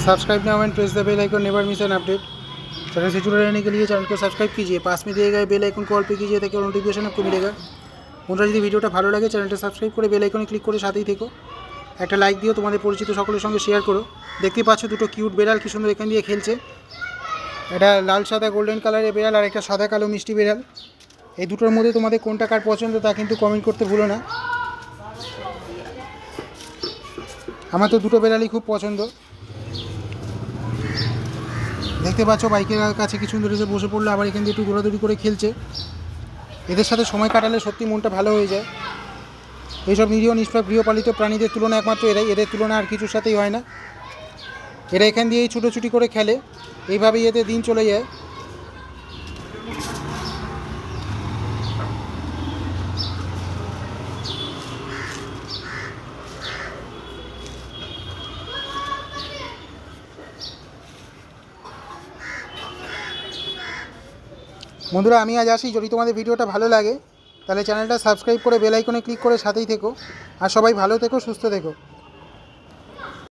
Subscribe now and press the bell icon, never miss an update. Channel से जुड़े रहने के लिए चैनल को सब्सक्राइब कीजिए, पास में दिए गए बेल आइकन को ऑल पे कीजिए ताकि नोटिफिकेशन आपको मिलेगा। বন্ধুরা যদি ভিডিওটা ভালো লাগে চ্যানেলটা সাবস্ক্রাইব করে বেল আইকনে ক্লিক করে সাথেই থেকো, একটা লাইক দিও, তোমাদের পরিচিত সকলের সঙ্গে শেয়ার করো। দেখতে পাচ্ছ দুটো কিউট বেড়াল কি সুন্দর এখান দিয়ে খেলছে। এটা লাল সাদা গোল্ডেন কালারের বেড়াল আর একটা সাদা কালো মিষ্টি বেড়াল। এই দুটোর মধ্যে তোমাদের কোনটা কার পছন্দ তা কিন্তু কমেন্ট করতে ভুলো না। আমার তো দুটো বেড়ালই খুব পছন্দ। দেখতে পাচ্ছ বাইকের কাছে কি সুন্দর এসে বসে পড়লো, আবার এখান দিয়ে একটু দৌড়াদৌড়ি করে খেলছে। এদের সাথে সময় কাটালে সত্যি মনটা ভালো হয়ে যায়। এইসব নিরীহ নিষ্পাপ গৃহপালিত প্রাণীদের তুলনা একমাত্র এদের তুলনা আর কিছুর সাথেই হয় না। এরা এখান দিয়েই ছুটোছুটি করে খেলে, এইভাবেই এদের দিন চলে যায়। বন্ধুরা আমি আজ আসি, যদি তোমাদের ভিডিওটা ভালো লাগে তাহলে চ্যানেলটা সাবস্ক্রাইব করে বেল আইকনে ক্লিক করে সাথেই থেকো। আর সবাই ভালো থেকো, সুস্থ থেকো।